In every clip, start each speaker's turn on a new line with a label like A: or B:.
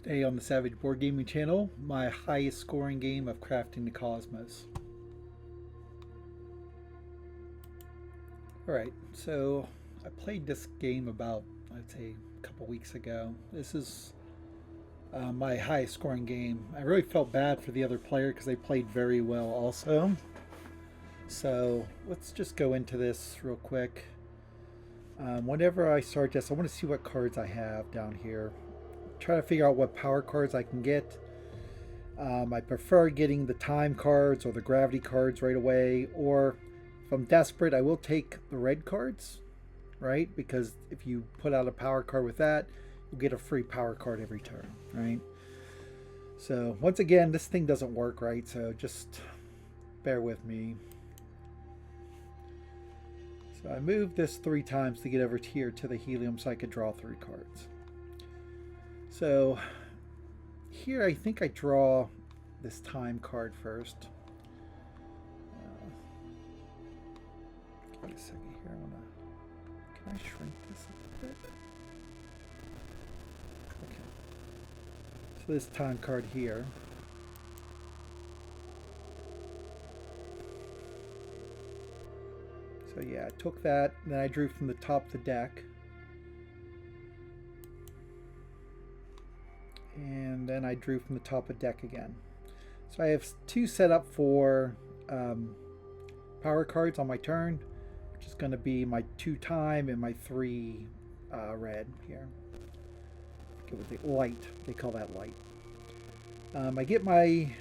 A: Today on the Savage Board Gaming channel, my highest scoring game of Crafting the Cosmos. Alright, so I played this game about, I'd say, a couple weeks ago. This is my highest scoring game. I really felt bad for the other player because they played very well also. So let's just go into this real quick. Whenever I start this, I want to see what cards I have down here. Try to figure out what power cards I can get. I prefer getting the time cards or the gravity cards right away, or if I'm desperate, I will take the red cards, right? Because if you put out a power card with that, you get a free power card every turn, right? So once again, this thing doesn't work right, so just bear with me. So I moved this 3 times to get over here to the helium so I could draw 3 cards. So here I think I draw this time card first. Give me a second here. Can I shrink this a bit? Okay. So this time card here. So yeah, I took that, and then I drew from the top of the deck. And then I drew from the top of the deck again. So I have 2 set up for power cards on my turn, which is going to be my 2 time and my 3 red here. Go with the light. They call that light. I get my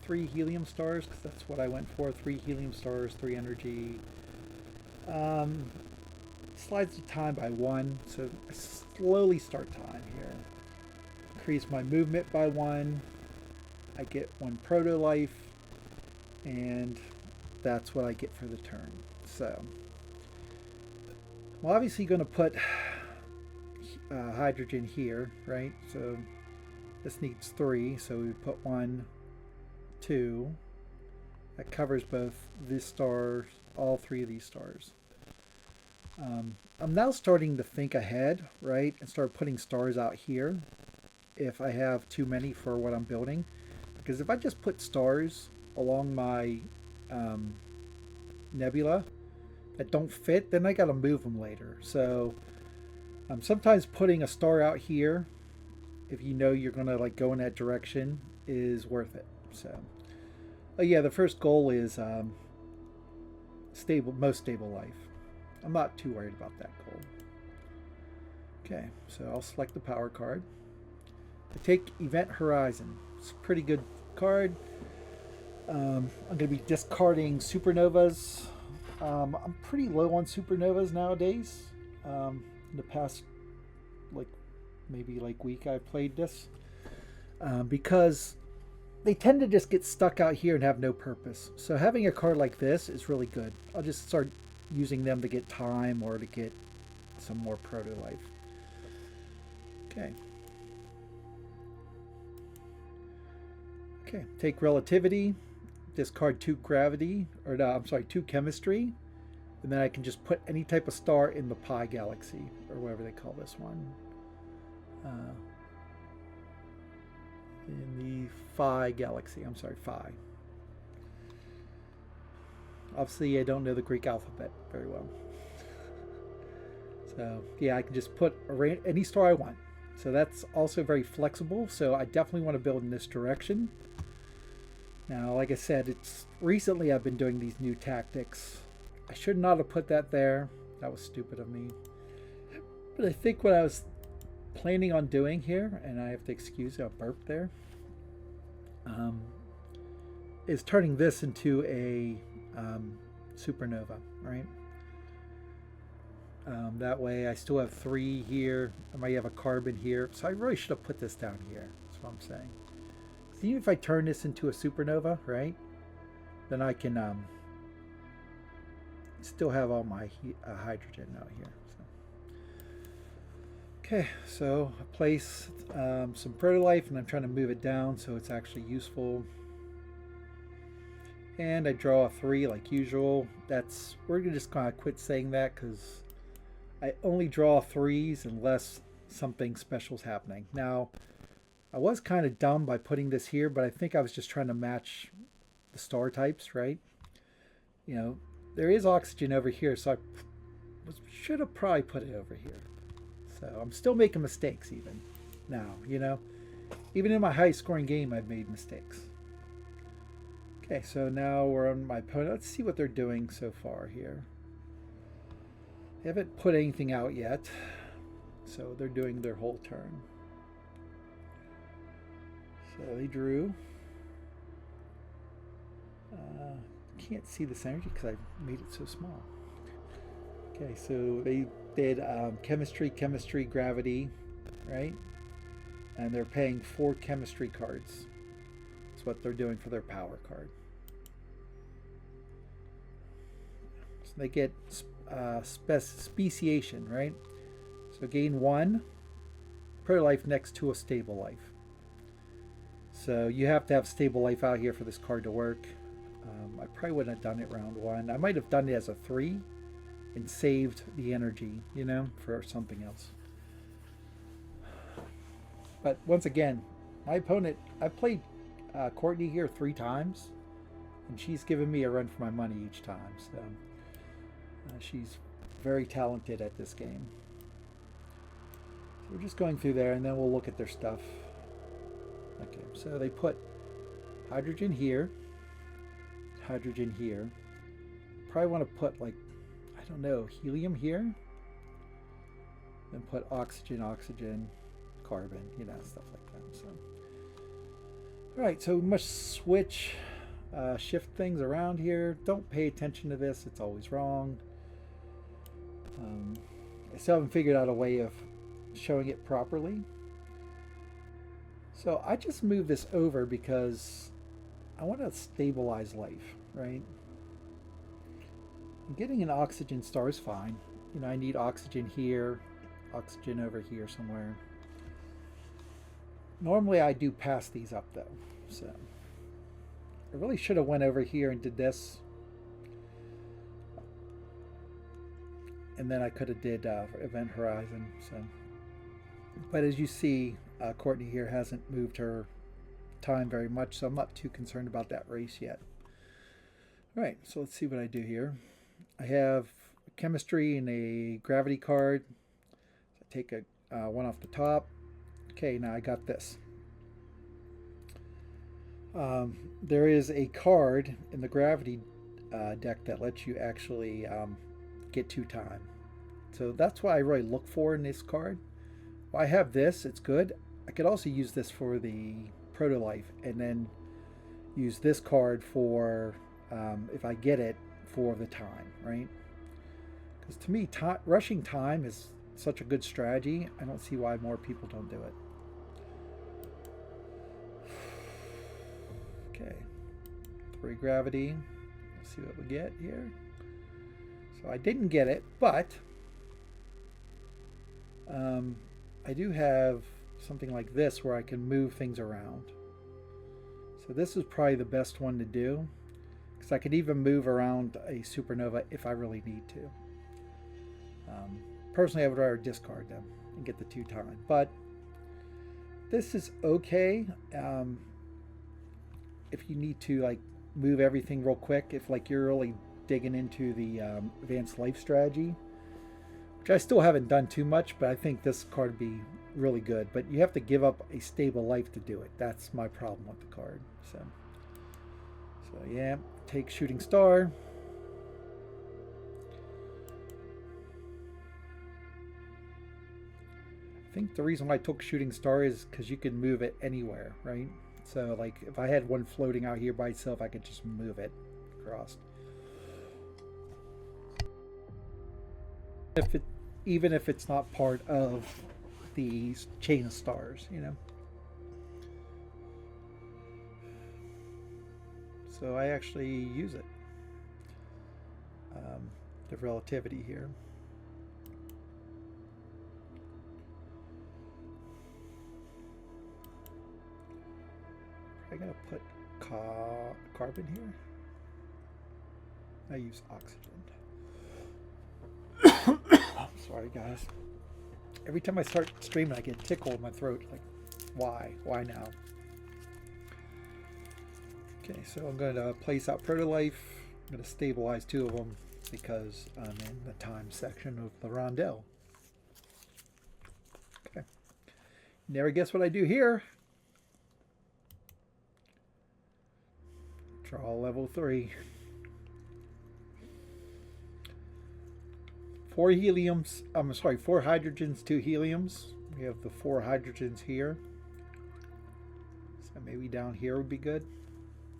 A: 3 helium stars because that's what I went for. 3 helium stars, 3 energy. Slides the time by 1, so I slowly start time here. Increase my movement by 1. I get 1 proto life, and that's what I get for the turn. So, well, obviously going to put hydrogen here, right? So this needs 3, so we put 1, 2. That covers both this star, all 3 of these stars. I'm now starting to think ahead, right, and start putting stars out here if I have too many for what I'm building. Because if I just put stars along my nebula that don't fit, then I got to move them later. So sometimes putting a star out here, if you know you're going to like go in that direction, is worth it. So, yeah, the first goal is most stable life. I'm not too worried about that goal. Okay, so I'll select the power card. I take Event Horizon. It's a pretty good card. I'm going to be discarding supernovas. I'm pretty low on supernovas nowadays. In the past, maybe week, I've played this because they tend to just get stuck out here and have no purpose. So having a card like this is really good. I'll just start using them to get time or to get some more proto life. Okay. Okay, take relativity, discard 2 gravity, or no, I'm sorry, 2 chemistry, and then I can just put any type of star in the Pi galaxy, or whatever they call this one. In the Phi galaxy, I'm sorry, Phi. Obviously, I don't know the Greek alphabet very well. So, yeah, I can just put any star I want. So that's also very flexible. So I definitely want to build in this direction. Now, like I said, recently I've been doing these new tactics. I should not have put that there. That was stupid of me. But I think what I was planning on doing here, and I have to excuse a burp there, is turning this into a supernova, right? That way I still have 3 here. I might have a carbon here. So I really should have put this down here. That's what I'm saying. So even if I turn this into a supernova, right, then I can still have all my hydrogen out here. So. Okay, so I place some proto-life, and I'm trying to move it down so it's actually useful. And I draw a 3 like usual. We're gonna just kind of quit saying that because I only draw 3s unless something special's happening. Now, I was kind of dumb by putting this here, but I think I was just trying to match the star types, right? You know, there is oxygen over here, so I should have probably put it over here. So I'm still making mistakes even now, you know. Even in my high scoring game, I've made mistakes. Okay, so now we're on my opponent. Let's see what they're doing so far here. They haven't put anything out yet, so they're doing their whole turn. So they drew. Can't see this energy because I made it so small. Okay, so they did chemistry, chemistry, gravity, right? And they're paying 4 chemistry cards. That's what they're doing for their power card. So they get speciation, right? So gain 1 per life next to a stable life. So you have to have stable life out here for this card to work. I probably wouldn't have done it round 1. I might have done it as a 3 and saved the energy, you know, for something else. But once again, my opponent, I played Courtney here 3 times, and she's given me a run for my money each time. So she's very talented at this game. So we're just going through there, and then we'll look at their stuff. Okay, so they put hydrogen here, hydrogen here. Probably want to put, like, I don't know, helium here. Then put oxygen, oxygen, carbon, you know, stuff like that. So, all right, so we must switch, shift things around here. Don't pay attention to this; it's always wrong. I still haven't figured out a way of showing it properly. So I just move this over because I want to stabilize life, right? Getting an oxygen star is fine. You know, I need oxygen here, oxygen over here somewhere. Normally I do pass these up though, so I really should have went over here and did this, and then I could have did event horizon. So, but as you see, Courtney here hasn't moved her time very much, so I'm not too concerned about that race yet. All right, so let's see what I do here. I have chemistry and a gravity card. So I take a one off the top. Okay, now I got this. There is a card in the gravity deck that lets you actually get 2 time. So that's what I really look for in this card. Well, I have this, it's good. I could also use this for the proto-life and then use this card for, if I get it, for the time, right? Because to me, rushing time is such a good strategy. I don't see why more people don't do it. Okay, 3 gravity. Let's see what we get here. So I didn't get it, but I do have something like this where I can move things around. So this is probably the best one to do, because I could even move around a supernova if I really need to. Personally, I would rather discard them and get the 2 time, but this is okay. If you need to, like, move everything real quick, if like you're really digging into the advanced life strategy, which I still haven't done too much, but I think this card would be really good. But you have to give up a stable life to do it. That's my problem with the card. So yeah, take shooting star. I think the reason why I took shooting star is because you can move it anywhere, right? So like if I had one floating out here by itself, I could just move it across. Even if it's not part of the chain of stars, you know. So I actually use it. The relativity here. I'm gonna put carbon here. I use oxygen. Sorry guys. every time I start streaming, I get tickle in my throat. Like, why? Why now? Okay, so I'm going to place out Protolife. I'm going to stabilize 2 of them because I'm in the time section of the rondel. Okay. Never guess what I do here. Draw level 3. 4 heliums. I'm sorry, 4 hydrogens, 2 heliums. We have the 4 hydrogens here. So maybe down here would be good.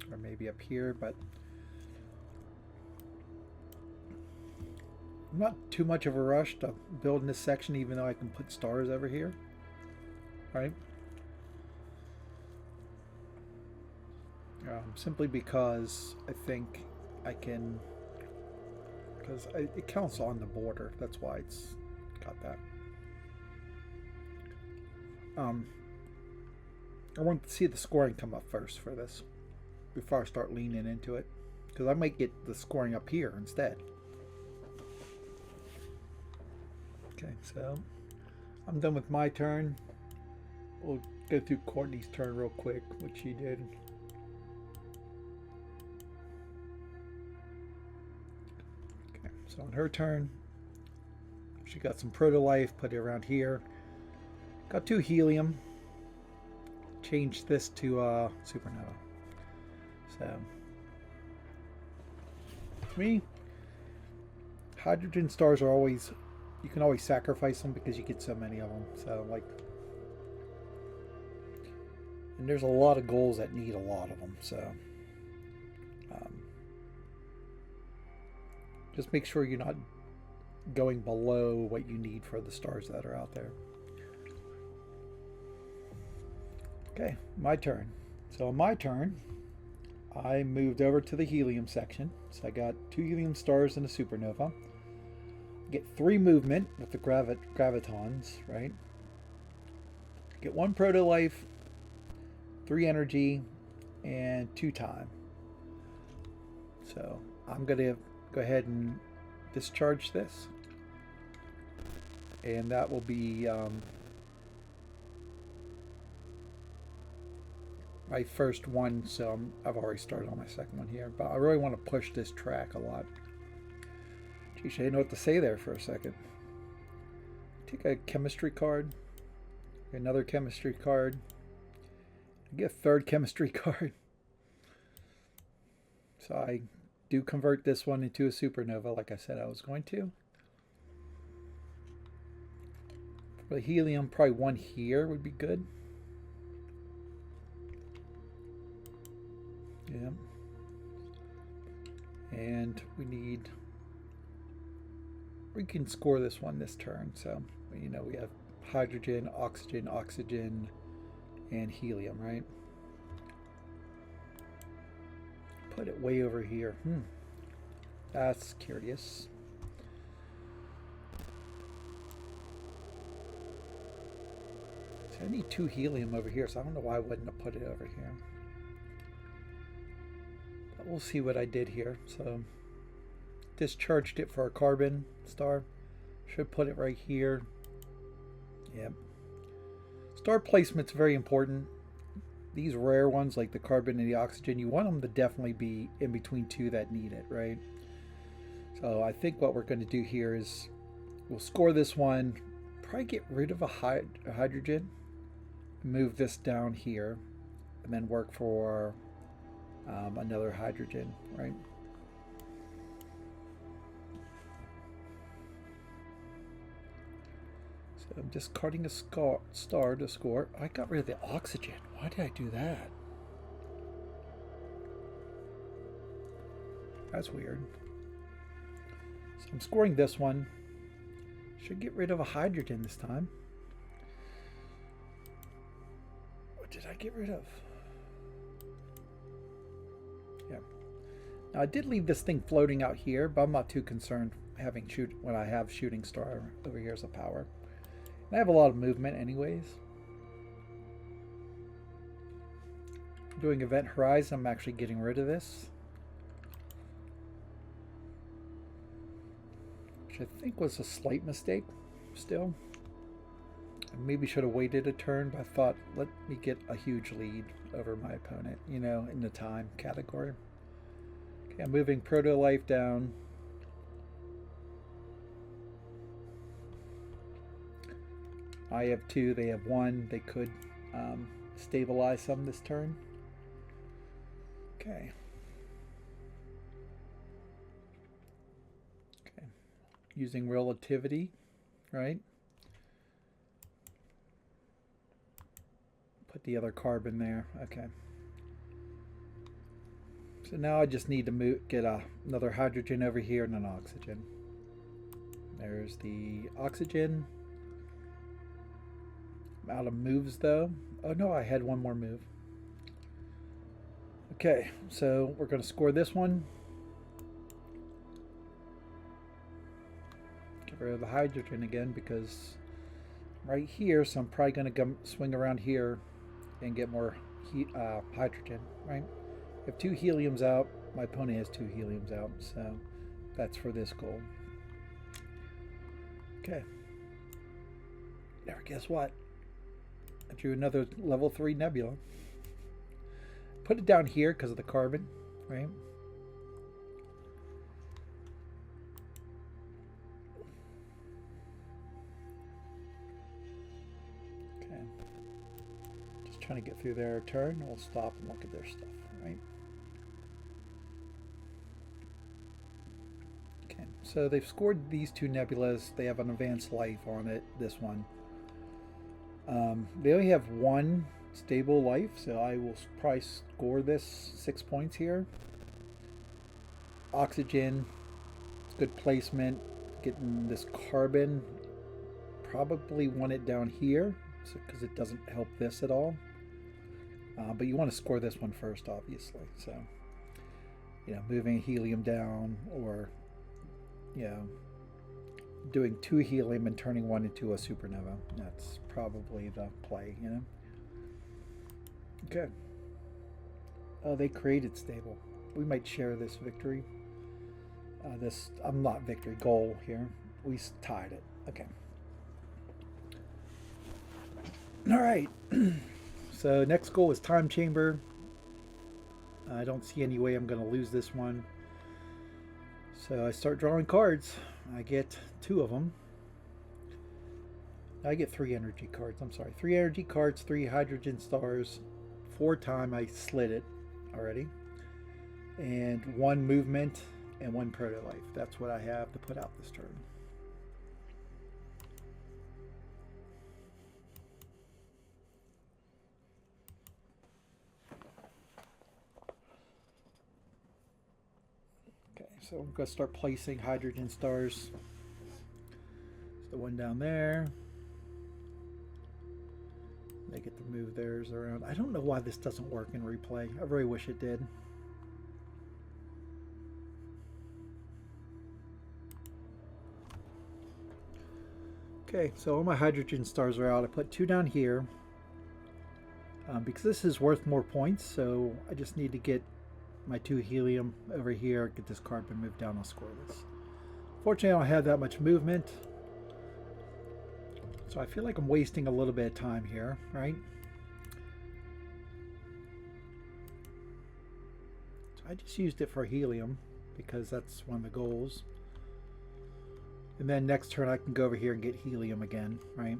A: Or maybe up here, but I'm not too much of a rush to build in this section, even though I can put stars over here. Right? Simply because I think I can, because it counts on the border. That's why it's got that. I want to see the scoring come up first for this before I start leaning into it, because I might get the scoring up here instead. Okay, so I'm done with my turn. We'll go through Courtney's turn real quick, what she did. Okay, so on her turn, she got some Protolife, put it around here. Got 2 helium. Changed this to supernova. So, to me, hydrogen stars are always, you can always sacrifice them because you get so many of them. So, like, and there's a lot of goals that need a lot of them. So, just make sure you're not going below what you need for the stars that are out there. Okay, my turn. So on my turn, I moved over to the helium section. So I got 2 helium stars and a supernova. I get 3 movement with the gravitons, right? I get 1 Protolife, 3 energy, and 2 time. So I'm going to go ahead and discharge this. And that will be my first one, so I've already started on my second one here, but I really want to push this track a lot. Geez, I didn't know what to say there for a second. Take a chemistry card, another chemistry card, get a 3rd chemistry card. So I do convert this one into a supernova, like I said I was going to. For the helium, probably 1 here would be good. Yeah. And we can score this one this turn. So, you know, we have hydrogen, oxygen, oxygen, and helium, right? Put it way over here. That's curious. So I need 2 helium over here, so I don't know why I wouldn't have put it over here. We'll see what I did here. So discharged it for a carbon star. Should put it right here. Yep. Star placement's very important. These rare ones like the carbon and the oxygen, you want them to definitely be in between 2 that need it, right? So I think what we're going to do here is we'll score this one, probably get rid of a hydrogen, move this down here, and then work for another hydrogen, right? So I'm discarding a star to score. I got rid of the oxygen. Why did I do that? That's weird. So I'm scoring this one. Should get rid of a hydrogen this time. What did I get rid of? Yeah. Now I did leave this thing floating out here, but I'm not too concerned having when I have shooting star over here as a power. And I have a lot of movement anyways. Doing Event Horizon, I'm actually getting rid of this. Which I think was a slight mistake still. I maybe should have waited a turn, but I thought, let me get a huge lead over my opponent, you know, in the time category. Okay, I'm moving Proto-Life down. I have 2, they have 1. They could stabilize some this turn. Okay. Okay. Using relativity, right? Put the other carbon there. Okay. So now I just need to get another hydrogen over here and an oxygen. There's the oxygen. I'm out of moves though. Oh no, I had one more move. Okay, so we're going to score this one. Get rid of the hydrogen again because right here, so I'm probably going to swing around here and get more hydrogen, right? I have 2 heliums out. My opponent has 2 heliums out, so that's for this goal. Okay. Now guess what? I drew another level 3 nebula. Put it down here because of the carbon, right? Okay. Just trying to get through their turn. We'll stop and look at their stuff, right? Okay, so they've scored these 2 nebulas. They have an advanced life on it, this one. They only have 1 stable life, so I will probably score this 6 points here. Oxygen, good placement. Getting this carbon, probably want it down here because it doesn't help this at all. But you want to score this one first, obviously. So, you know, moving helium down, or, you know, doing 2 helium and turning 1 into a supernova. That's probably the play, you know. Okay. Oh, they created stable. We might share this victory. I'm not victory, goal here. We tied it. Okay. All right. So next goal is time chamber. I don't see any way I'm going to lose this one. So I start drawing cards. I get 2 of them. I get 3 energy cards. I'm sorry. 3 energy cards, 3 hydrogen stars. 4 time. I slid it already. And 1 movement and 1 proto-life. That's what I have to put out this turn. Okay, so I'm going to start placing hydrogen stars. So 1 down there. They get to move theirs around. I don't know why this doesn't work in replay. I really wish it did. Okay, so all my hydrogen stars are out. I put 2 down here because this is worth more points. So I just need to get my 2 helium over here, get this carbon moved down. I'll score this. Fortunately, I don't have that much movement. So I feel like I'm wasting a little bit of time here, right? So I just used it for helium because that's one of the goals. And then next turn I can go over here and get helium again, right?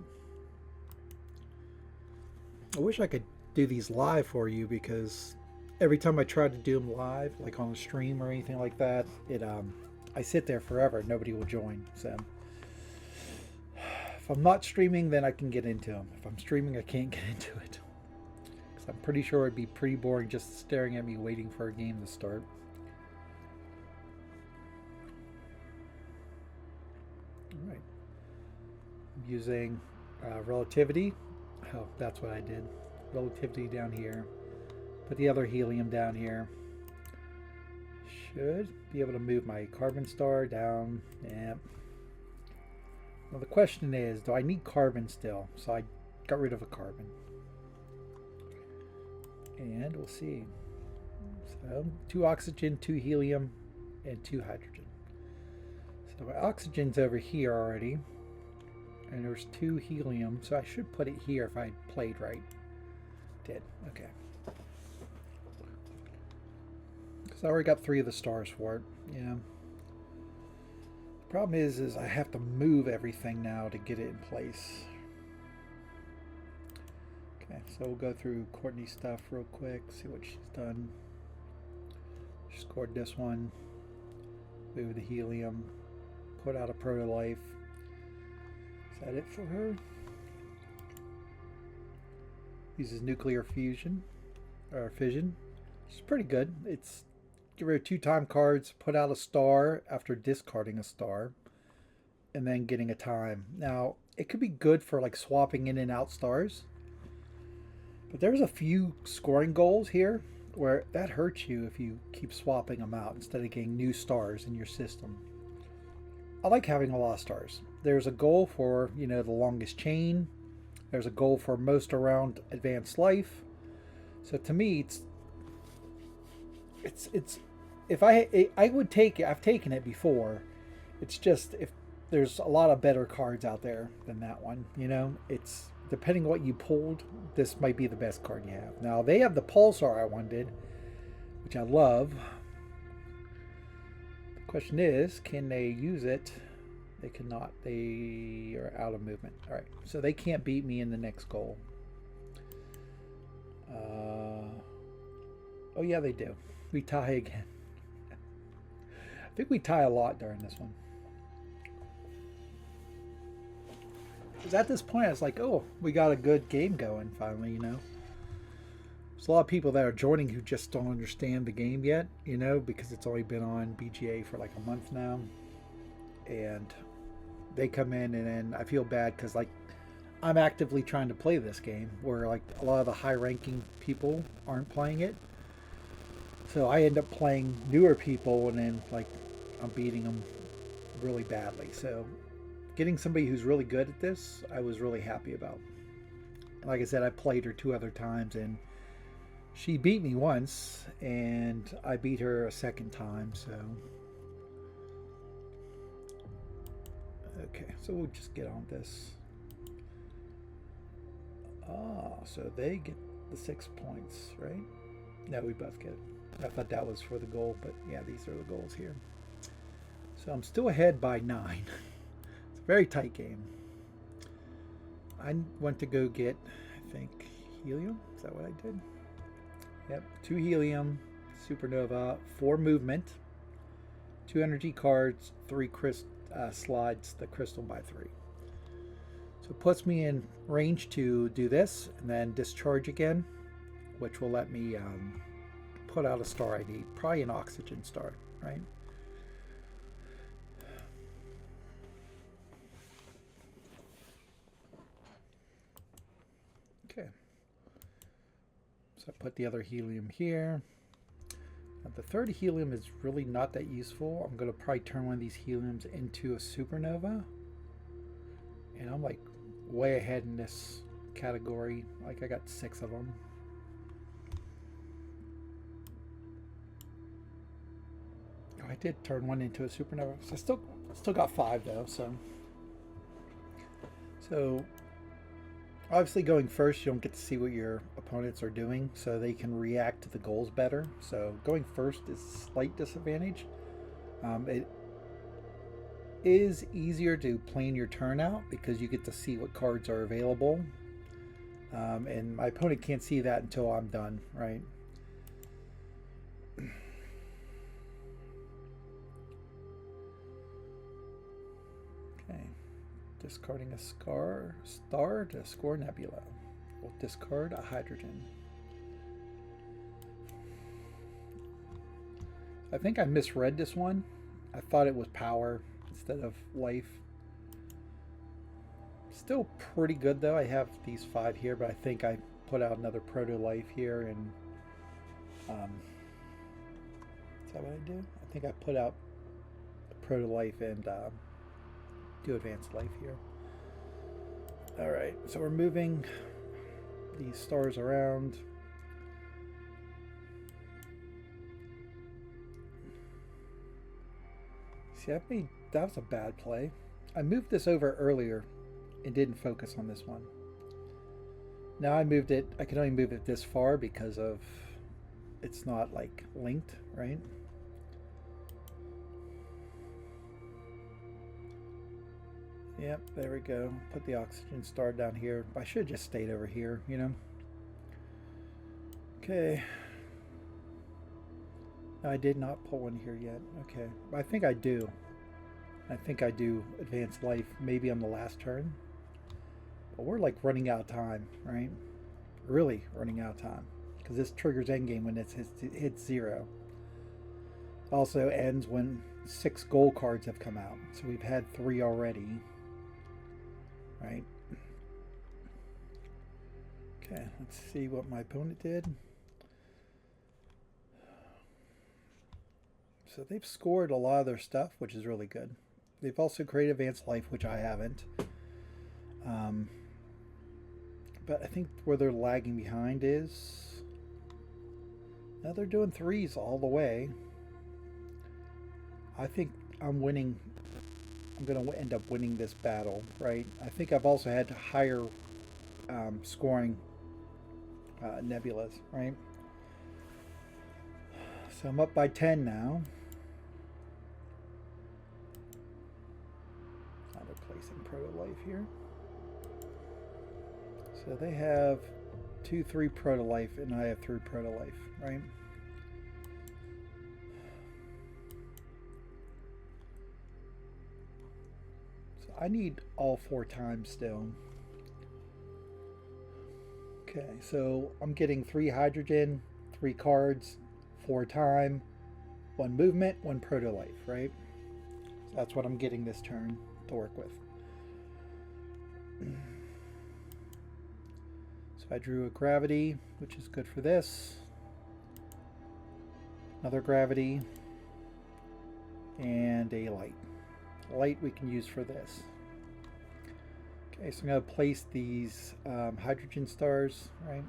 A: I wish I could do these live for you because every time I try to do them live, like on a stream or anything like that, I sit there forever. Nobody will join. So if I'm not streaming, then I can get into them. If I'm streaming, I can't get into it. Because I'm pretty sure it'd be pretty boring just staring at me waiting for a game to start. All right. I'm using relativity. Oh, that's what I did. Relativity down here. Put the other helium down here. Should be able to move my carbon star down. Yep. Well, the question is, do I need carbon still? So I got rid of a carbon. And we'll see. So 2 oxygen, 2 helium, and 2 hydrogen. So my oxygen's over here already. And there's 2 helium, so I should put it here if I played right. Did. Okay. Because I already got 3 of the stars for it. Yeah. The problem is I have to move everything now to get it in place. Okay, so we'll go through Courtney's stuff real quick, see what she's done. She scored this one. Move the helium. Put out a proto-life. Is that it for her? Uses nuclear fusion or fission. It's pretty good. It's get rid of 2 time cards, put out a star after discarding a star, and then getting a time. Now it could be good for like swapping in and out stars, but there's a few scoring goals here where that hurts you if you keep swapping them out instead of getting new stars in your system. I like having a lot of stars. There's a goal for, you know, the longest chain. There's a goal for most around advanced life. So to me, it's if I would take it. I've taken it before. It's just if there's a lot of better cards out there than that one. You know, it's depending what you pulled. This might be the best card you have. Now they have the Pulsar I wanted, which I love. The question is, can they use it? They cannot. They are out of movement. All right, so they can't beat me in the next goal. Oh yeah, they do. We tie again. I think we tie a lot during this one. Because at this point, it's like, oh, we got a good game going finally, you know. There's a lot of people that are joining who just don't understand the game yet, you know, because it's only been on BGA for like a month now. And they come in and then I feel bad because like I'm actively trying to play this game where like a lot of the high ranking people aren't playing it. So I end up playing newer people and then like I'm beating them really badly. So getting somebody who's really good at this, I was really happy about. Like I said, I played her 2 other times and she beat me once and I beat her a second time. So okay, so we'll just get on this. So they get the 6 points, right? No, we both get it. I thought that was for the goal, but yeah, these are the goals here. So I'm still ahead by 9. It's a very tight game. I went to go get, I think, helium. Is that what I did? Yep, 2 helium, supernova, 4 movement, 2 energy cards, 3 slides the crystal by 3. So it puts me in range to do this and then discharge again, which will let me put out a star I need. Probably an oxygen star, right? Okay. So I put the other helium here. Now the third helium is really not that useful. I'm going to probably turn one of these heliums into a supernova. And I'm like way ahead in this category. Like I got 6 of them. Oh, I did turn one into a supernova. So I still got 5 though. So obviously going first, you don't get to see what your opponents are doing, so they can react to the goals better. So going first is a slight disadvantage. It is easier to plan your turn out because you get to see what cards are available. And my opponent can't see that until I'm done, right? Okay. Discarding a star to score nebula. We'll discard a hydrogen. I think I misread this one. I thought it was power instead of life. Still pretty good though. I have these 5 here, but I think I put out another proto-life here and is that what I do? I think I put out a proto-life and do advanced life here. Alright, so we're moving these stars around. See, that was a bad play. I moved this over earlier it didn't focus on this one. Now I moved it, I can only move it this far because of it's not like linked, right? Yep, there we go. Put the oxygen star down here. I should have just stayed over here, you know? Okay. I did not pull one here yet. Okay. I think I do. I think I do advanced life maybe on the last turn. But we're like running out of time, right? Really running out of time. Because this triggers endgame when it hits 0. Also ends when 6 gold cards have come out. So we've had 3 already. Right? Okay, let's see what my opponent did. So they've scored a lot of their stuff, which is really good. They've also created advanced life, which I haven't. But I think where they're lagging behind is... Now they're doing 3s all the way. I think I'm winning. I'm going to end up winning this battle, right? I think I've also had higher scoring nebulas, right? So I'm up by 10 now. Another place in proto-life here. So they have 2, 3 proto-life, and I have 3 proto-life, right? So I need all 4 times still. Okay, so I'm getting 3 hydrogen, 3 cards, 4 time, 1 movement, 1 proto-life, right? So that's what I'm getting this turn to work with. So I drew a gravity, which is good for this. Another gravity. And a light. Light we can use for this. Okay, so I'm going to place these hydrogen stars, right?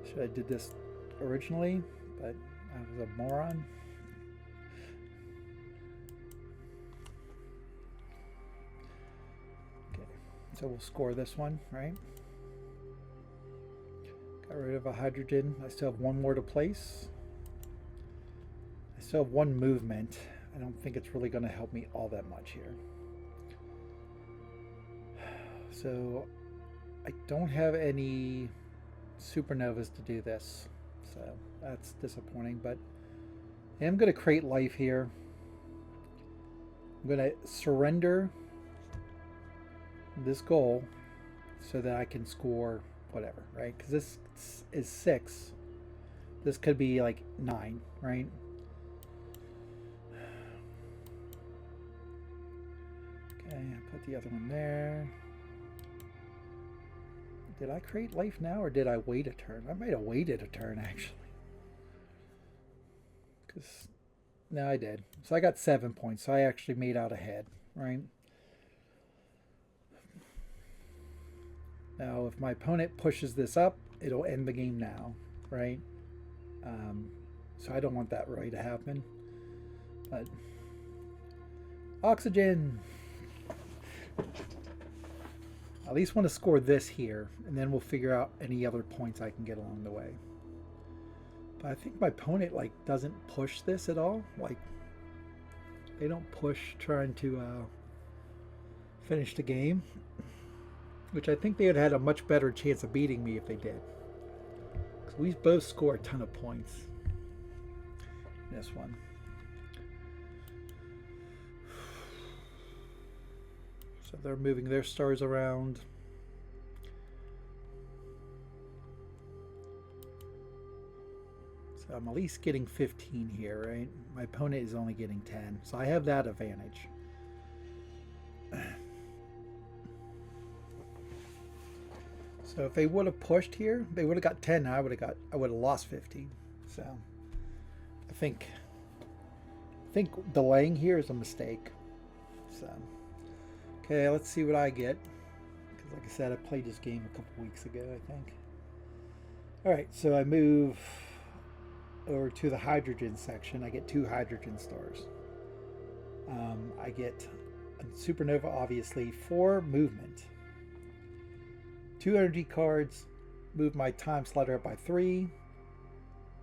A: Should have did this originally, but I was a moron. Okay, so we'll score this one, right? Got rid of a hydrogen. I still have 1 more to place. I still have 1 movement. I don't think it's really going to help me all that much here. So I don't have any supernovas to do this, so that's disappointing, but I am going to create life here. I'm going to surrender this goal so that I can score whatever, right? Because this is 6. This could be like 9, right? Okay, I put the other one there. Did I create life now, or did I wait a turn? I might have waited a turn, actually. Because, no, I did. So I got 7 points, so I actually made out ahead, right? Now, if my opponent pushes this up, it'll end the game now, right? So I don't want that really to happen. But, oxygen! I at least want to score this here, and then we'll figure out any other points I can get along the way. But I think my opponent like doesn't push this at all. Like they don't push trying to finish the game, which I think they would have had a much better chance of beating me if they did. Because we both score a ton of points in this one. So they're moving their stars around. So I'm at least getting 15 here, right? My opponent is only getting 10. So I have that advantage. So if they would have pushed here, they would have got 10. I would have lost 15. So I think delaying here is a mistake. So okay, let's see what I get. Because like I said, I played this game a couple weeks ago, I think. Alright, so I move over to the hydrogen section. I get 2 hydrogen stars. I get a supernova, obviously, 4 movement, 2 energy cards, move my time slider up by 3,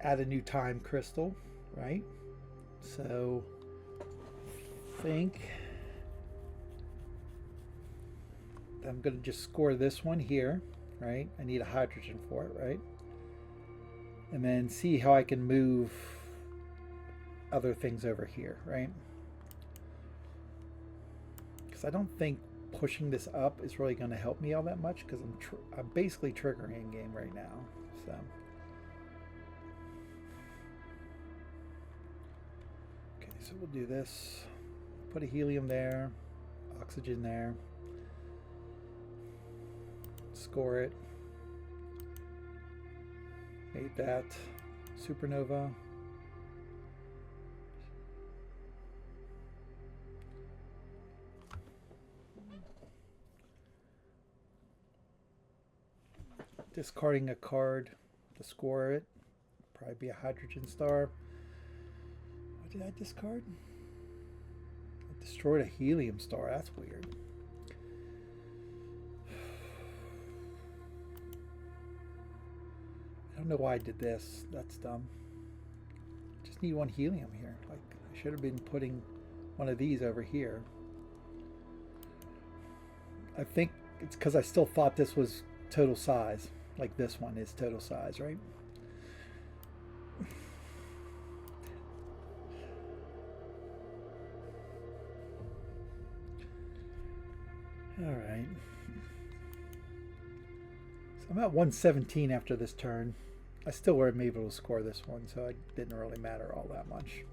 A: add a new time crystal, right? So I think I'm going to just score this one here, right? I need a hydrogen for it, right? And then see how I can move other things over here, right? Because I don't think pushing this up is really going to help me all that much, because I'm basically triggering in game right now. So okay, so we'll do this. Put a helium there, oxygen there. Score it. Made that supernova. Discarding a card to score it. Probably be a hydrogen star. What did I discard? I destroyed a helium star. That's weird. I don't know why I did this. That's dumb. Just need 1 helium here. Like, I should have been putting one of these over here. I think it's because I still thought this was total size. Like this one is total size, right? All right. So I'm at 117 after this turn. I still weren't able to score this one, so it didn't really matter all that much.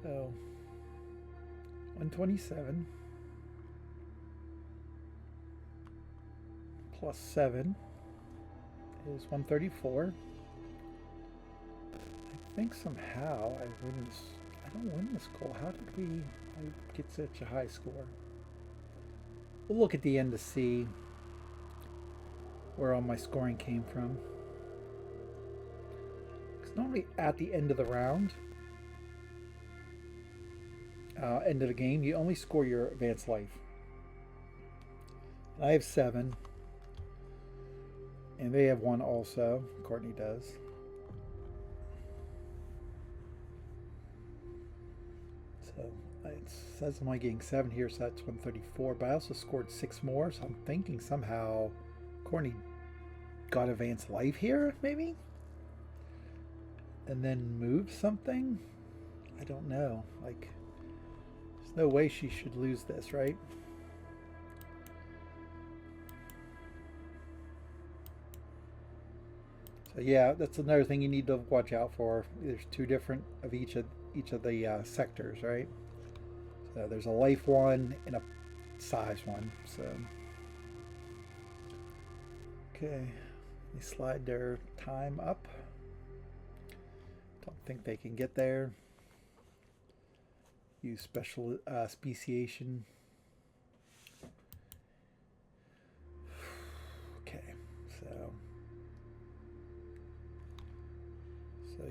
A: So 127 plus 7 is 134. I think somehow I win this. I don't win this goal. How did I get such a high score? We'll look at the end to see where all my scoring came from. Because normally at the end of the round, end of the game, you only score your advanced life. I have 7, and they have 1 also. Courtney does. So it says I'm only getting 7 here, so that's 134. But I also scored 6 more, so I'm thinking somehow Courtney got advanced life here, maybe, and then moved something. I don't know. Like, there's no way she should lose this, right? So yeah, that's another thing you need to watch out for. There's 2 different of each of the sectors, right? So there's a life one and a size one. So okay, they slide their time up. Don't think they can get there. Use special speciation. Okay, so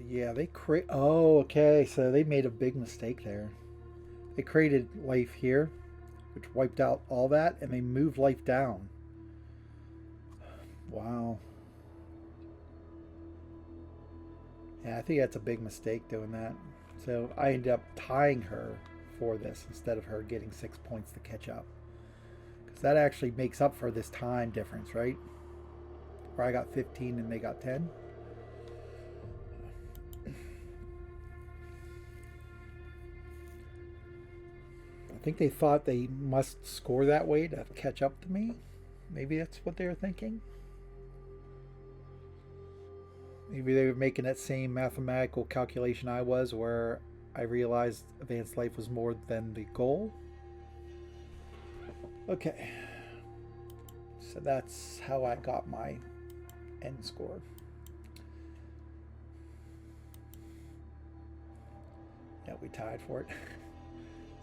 A: yeah, they create. Oh, okay, so they made a big mistake there. They created life here, which wiped out all that, and they moved life down. Wow. Yeah, I think that's a big mistake doing that. So I ended up tying her for this instead of her getting 6 points to catch up. Because that actually makes up for this time difference, right? Where I got 15 and they got 10. I think they thought they must score that way to catch up to me. Maybe that's what they were thinking. Maybe they were making that same mathematical calculation I was, where I realized advanced life was more than the goal. Okay. So that's how I got my end score. Yeah, we tied for it.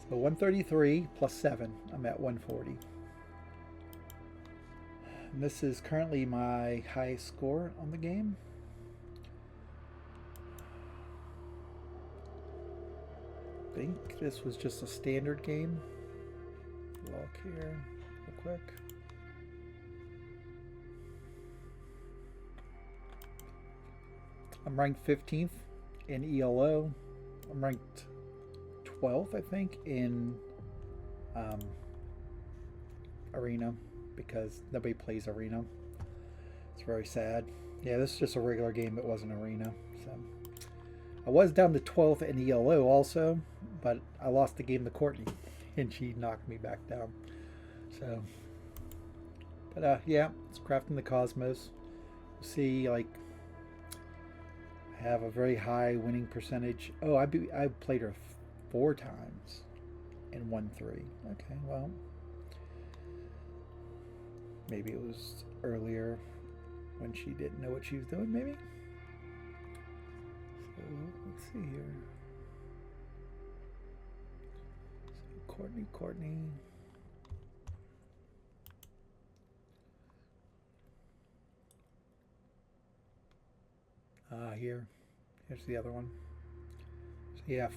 A: So 133 plus 7, I'm at 140. And this is currently my highest score on the game. I think this was just a standard game. Look here real quick. I'm ranked 15th in ELO. I'm ranked 12th, I think, in Arena, because nobody plays Arena. It's very sad. Yeah, this is just a regular game. It wasn't Arena. So I was down to 12th in ELO also, but I lost the game to Courtney, and she knocked me back down. So, but yeah, it's Crafting the Cosmos. You'll see, like, I have a very high winning percentage. Oh, I played her 4 times and won 3. Okay, well, maybe it was earlier when she didn't know what she was doing, maybe. So let's see here. So Courtney. Here's the other one. So yeah,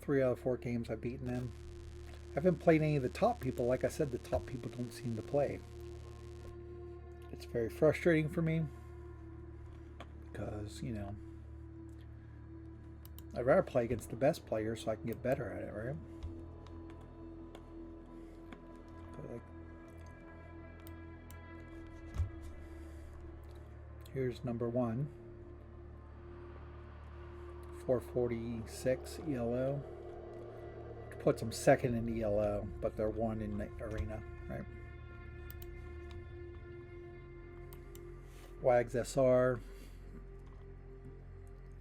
A: 3 out of 4 games I've beaten them. I haven't played any of the top people. Like I said, the top people don't seem to play. It's very frustrating for me because, you know, I'd rather play against the best players so I can get better at it, right? But like, here's number 1. 446 ELO. Puts them 2nd in ELO, but they're 1 in the Arena, right? Wags SR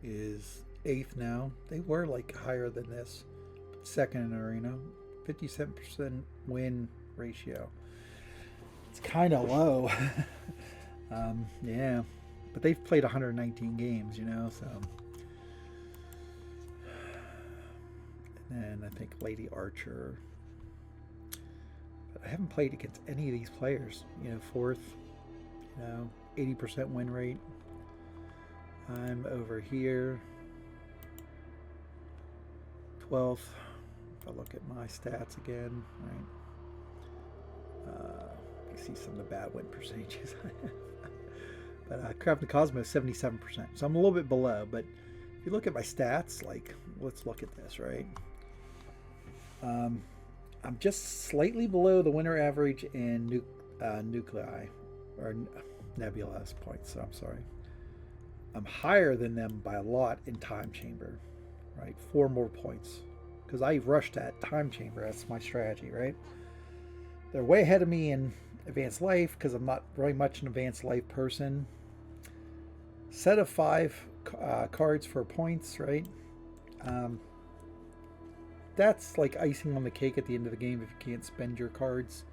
A: is 8th now. They were like higher than this. 2nd in Arena. 57% win ratio. It's kind of low. Yeah, but they've played 119 games, you know, so. And I think Lady Archer. But I haven't played against any of these players. You know, 4th, you know, 80% win rate. I'm over here. 12th. If I look at my stats again, right? You see some of the bad win percentages. But Crafting the Cosmos 77%. So I'm a little bit below, but if you look at my stats, like, let's look at this, right? I'm just slightly below the winner average in nuclei, or nebula's points, so I'm sorry. I'm higher than them by a lot in Time Chamber, right? 4 more points, because I rushed at Time Chamber. That's my strategy, right? They're way ahead of me in Advanced Life, because I'm not very much an Advanced Life person. Set of 5 cards for points, right? That's like icing on the cake at the end of the game if you can't spend your cards.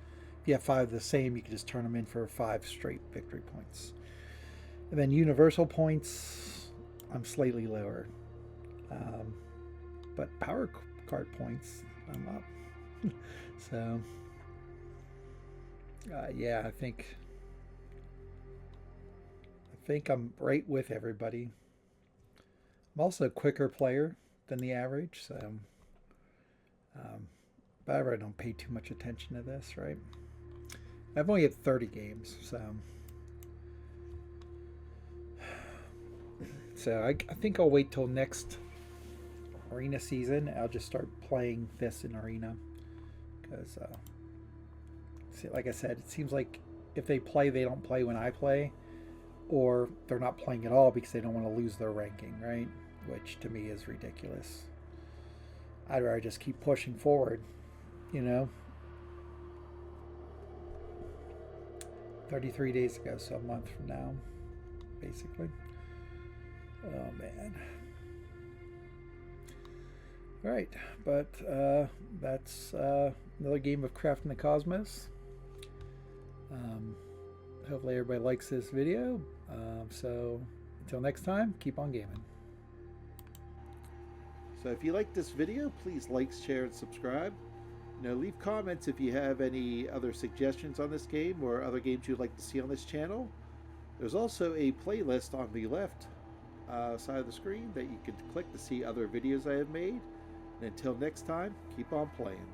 A: If you have 5 of the same, you can just turn them in for 5 straight victory points. And then universal points, I'm slightly lower. But power card points, I'm up. So, yeah, I think I'm right with everybody. I'm also a quicker player than the average, so. But I really don't pay too much attention to this, right? I've only had 30 games, so I think I'll wait till next Arena season. I'll just start playing this in Arena because, like I said, it seems like if they play, they don't play when I play, or they're not playing at all because they don't want to lose their ranking, right? Which to me is ridiculous. I'd rather just keep pushing forward, you know. 33 days ago, so a month from now, basically. Oh, man. All right, but that's another game of Crafting the Cosmos. Hopefully everybody likes this video. So until next time, keep on gaming. So if you like this video, please like, share, and subscribe.
B: Now, leave comments if you have any other suggestions on this game or other games you'd like to see on this channel. There's also a playlist on the left side of the screen that you can click to see other videos I have made. And until next time, keep on playing.